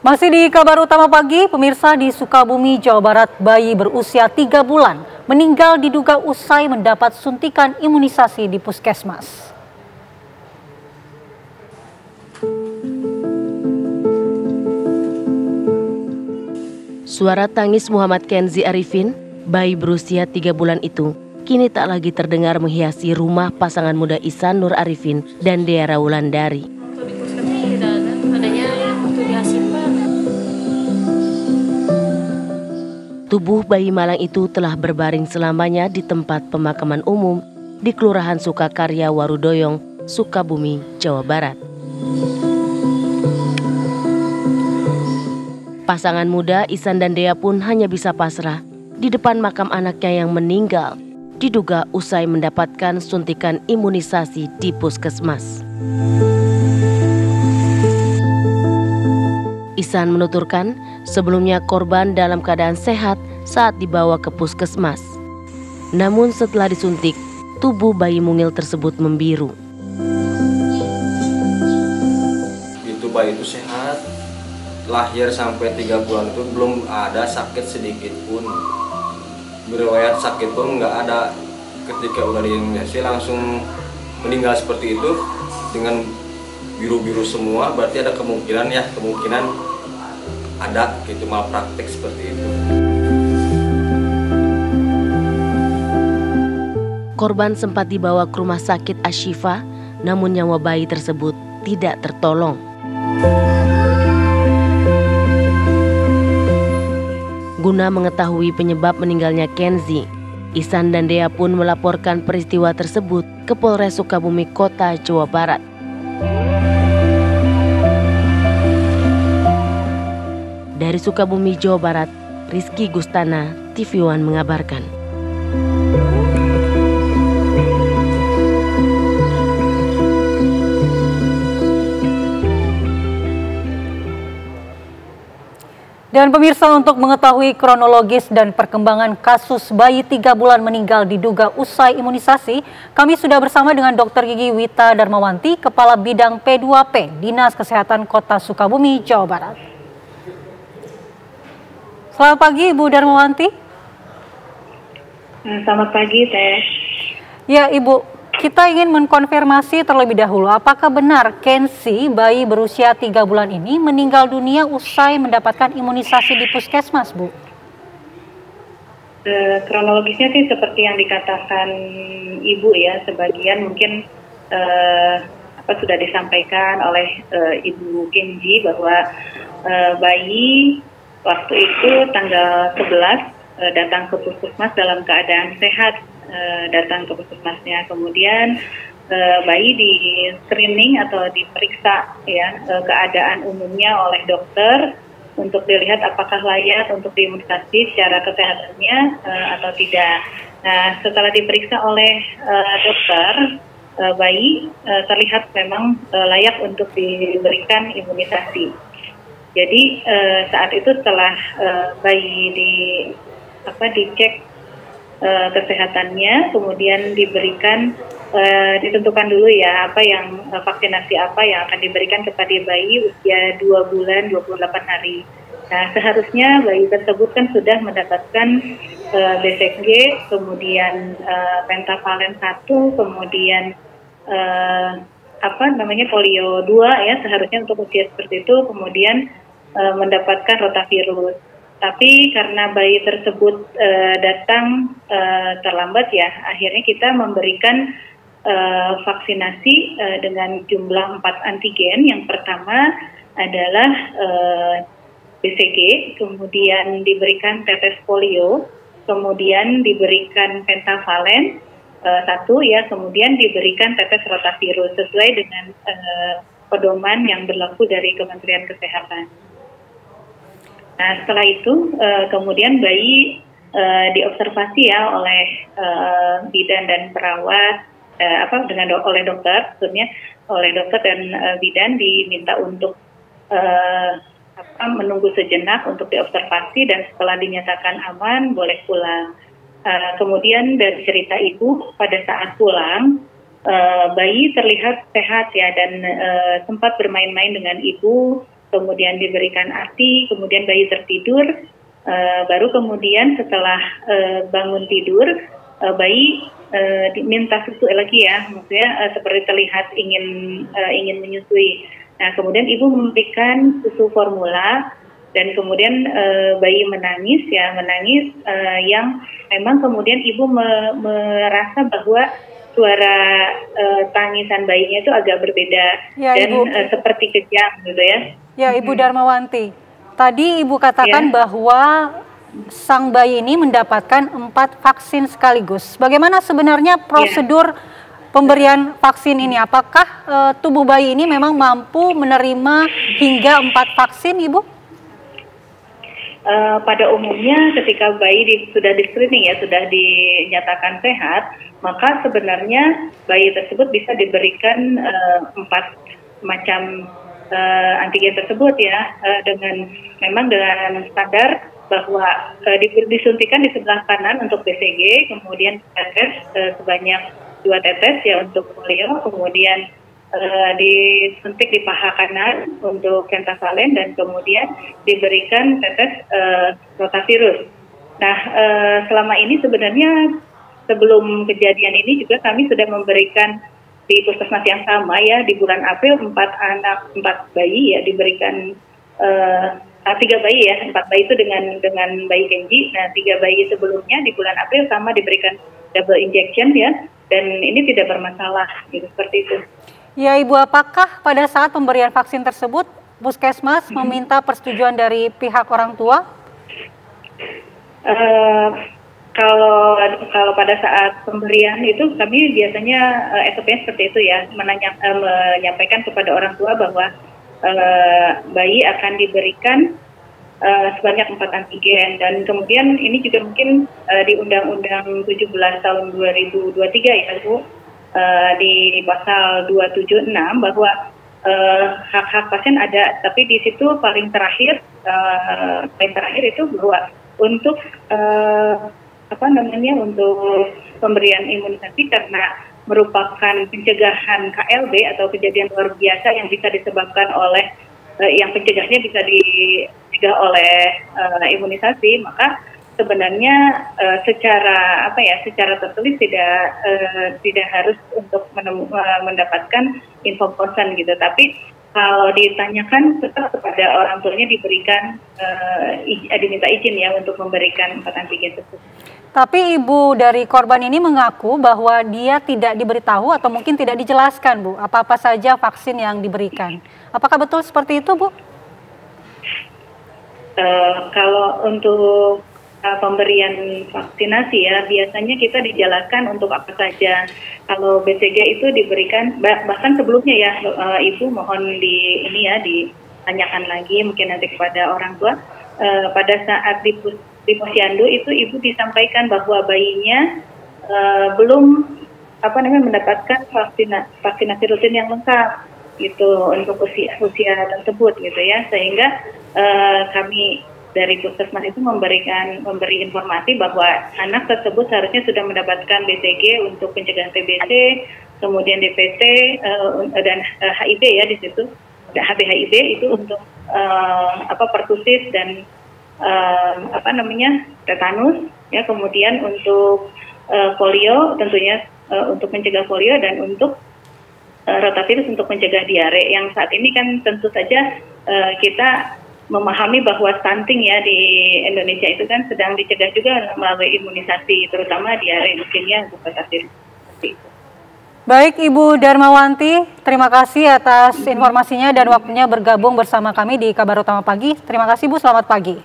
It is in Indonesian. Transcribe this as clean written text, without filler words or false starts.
Masih di kabar utama pagi, pemirsa, di Sukabumi, Jawa Barat, bayi berusia 3 bulan meninggal diduga usai mendapat suntikan imunisasi di puskesmas. Suara tangis Muhammad Kenzi Arifin, bayi berusia 3 bulan itu, kini tak lagi terdengar menghiasi rumah pasangan muda Ihsan Nur Arifin dan Dea Wulandari. Tubuh bayi malang itu telah berbaring selamanya di tempat pemakaman umum di Kelurahan Sukakarya, Warudoyong, Sukabumi, Jawa Barat. Pasangan muda Ihsan dan Dea pun hanya bisa pasrah di depan makam anaknya yang meninggal, diduga usai mendapatkan suntikan imunisasi di puskesmas. Ihsan menuturkan, sebelumnya korban dalam keadaan sehat saat dibawa ke puskesmas. Namun setelah disuntik, tubuh bayi mungil tersebut membiru. Itu bayi itu sehat, lahir sampai 3 bulan itu belum ada sakit sedikit pun. Beriwayat sakit pun nggak ada. Ketika udah diimunisasi langsung meninggal seperti itu dengan biru-biru semua, berarti ada kemungkinan ada gitu malpraktik seperti itu. Korban sempat dibawa ke rumah sakit Ashifa, namun nyawa bayi tersebut tidak tertolong. Guna mengetahui penyebab meninggalnya Kenzi, Ihsan dan Dea pun melaporkan peristiwa tersebut ke Polres Sukabumi Kota, Jawa Barat. Dari Sukabumi, Jawa Barat, Rizky Gustana, TV One mengabarkan. Dan pemirsa, untuk mengetahui kronologis dan perkembangan kasus bayi 3 bulan meninggal diduga usai imunisasi, kami sudah bersama dengan Dr. Gigi Wita Darmawanti, Kepala Bidang P2P, Dinas Kesehatan Kota Sukabumi, Jawa Barat. Selamat pagi, Ibu Darmawanti. Selamat pagi, Teh. Ya, Ibu. Kita ingin mengkonfirmasi terlebih dahulu, apakah benar Kenzi, bayi berusia 3 bulan ini meninggal dunia usai mendapatkan imunisasi di puskesmas, Bu? Kronologisnya sih seperti yang dikatakan Ibu ya, sebagian mungkin sudah disampaikan oleh Ibu Kenzi bahwa bayi waktu itu tanggal 11 datang ke puskesmas dalam keadaan sehat. Datang ke puskesmasnya, kemudian bayi di screening atau diperiksa ya keadaan umumnya oleh dokter untuk dilihat apakah layak untuk diimunisasi secara kesehatannya atau tidak. Nah, setelah diperiksa oleh dokter, bayi terlihat memang layak untuk diberikan imunisasi. Jadi saat itu setelah bayi dicek kesehatannya, kemudian diberikan ditentukan dulu ya vaksinasi apa yang akan diberikan kepada bayi usia 2 bulan 28 hari. Nah, seharusnya bayi tersebut kan sudah mendapatkan BCG, kemudian pentavalen 1, kemudian polio 2 ya, seharusnya untuk usia seperti itu, kemudian mendapatkan rotavirus. Tapi karena bayi tersebut datang terlambat ya, akhirnya kita memberikan vaksinasi dengan jumlah 4 antigen. Yang pertama adalah BCG, kemudian diberikan tetes polio, kemudian diberikan pentavalen 1 ya, kemudian diberikan tetes rotavirus sesuai dengan pedoman yang berlaku dari Kementerian Kesehatan. Nah, setelah itu kemudian bayi diobservasi ya oleh bidan dan perawat, oleh dokter, maksudnya oleh dokter dan bidan diminta untuk menunggu sejenak untuk diobservasi, dan setelah dinyatakan aman boleh pulang. Kemudian dari cerita ibu pada saat pulang, bayi terlihat sehat ya, dan sempat bermain-main dengan ibu kemudian diberikan ASI, kemudian bayi tertidur, baru kemudian setelah bangun tidur, bayi diminta susu lagi ya, maksudnya seperti terlihat ingin menyusui. Nah, kemudian ibu memberikan susu formula dan kemudian bayi menangis yang memang kemudian ibu merasa bahwa suara tangisan bayinya itu agak berbeda ya, dan seperti kejang gitu ya. Ya, Ibu Darmawanti. Tadi Ibu katakan bahwa sang bayi ini mendapatkan 4 vaksin sekaligus. Bagaimana sebenarnya prosedur pemberian vaksin ini? Apakah tubuh bayi ini memang mampu menerima hingga 4 vaksin, Ibu? Pada umumnya ketika bayi sudah di-screening ya, sudah dinyatakan sehat, maka sebenarnya bayi tersebut bisa diberikan 4 macam antigen tersebut ya, dengan standar bahwa disuntikan di sebelah kanan untuk BCG, kemudian tetes sebanyak 2 tetes ya untuk polio, kemudian disuntik di paha kanan untuk pentavalent, dan kemudian diberikan tetes rotavirus. Nah, selama ini sebenarnya sebelum kejadian ini juga kami sudah memberikan di puskesmas yang sama ya, di bulan April 4 bayi ya diberikan 3 bayi ya, 4 bayi itu dengan bayi Kenji. Nah, 3 bayi sebelumnya di bulan April sama diberikan double injection ya, dan ini tidak bermasalah gitu, seperti itu. Ya Ibu, apakah pada saat pemberian vaksin tersebut puskesmas meminta persetujuan dari pihak orang tua? Kalau pada saat pemberian itu kami biasanya SOP-nya seperti itu ya, menyampaikan kepada orang tua bahwa bayi akan diberikan sebanyak 4 antigen, dan kemudian ini juga mungkin di Undang-Undang 17 tahun 2023 ya Bu, di pasal 276 bahwa hak-hak pasien ada, tapi di situ paling terakhir itu bahwa untuk untuk pemberian imunisasi karena merupakan pencegahan KLB atau kejadian luar biasa yang bisa disebabkan oleh yang pencegahnya bisa dicegah oleh imunisasi, maka sebenarnya secara tertulis tidak harus untuk mendapatkan info konsen gitu, tapi kalau ditanyakan tetap kepada orang tuanya diberikan diminta izin ya untuk memberikan 4 antigen tersebut. Tapi ibu dari korban ini mengaku bahwa dia tidak diberitahu atau mungkin tidak dijelaskan, Bu, apa-apa saja vaksin yang diberikan. Apakah betul seperti itu, Bu? Kalau untuk pemberian vaksinasi ya, biasanya kita dijelaskan untuk apa saja. Kalau BCG itu diberikan, bahkan sebelumnya ya, Ibu mohon ditanyakan lagi mungkin nanti kepada orang tua. Pada saat di posyandu itu Ibu disampaikan bahwa bayinya belum mendapatkan vaksinasi rutin yang lengkap gitu untuk usia tersebut gitu ya, sehingga kami dari puskesmas itu memberi informasi bahwa anak tersebut seharusnya sudah mendapatkan BCG untuk pencegahan TBC, kemudian DPT dan HIV ya, di situ ada HIV itu untuk pertusis dan tetanus ya, kemudian untuk polio tentunya untuk mencegah polio, dan untuk rotavirus untuk mencegah diare, yang saat ini kan tentu saja kita memahami bahwa stunting ya di Indonesia itu kan sedang dicegah juga melalui imunisasi, terutama diare, leukemia, hepatitis. Baik Ibu Darmawanti, terima kasih atas informasinya dan waktunya bergabung bersama kami di Kabar Utama Pagi. Terima kasih Bu, selamat pagi.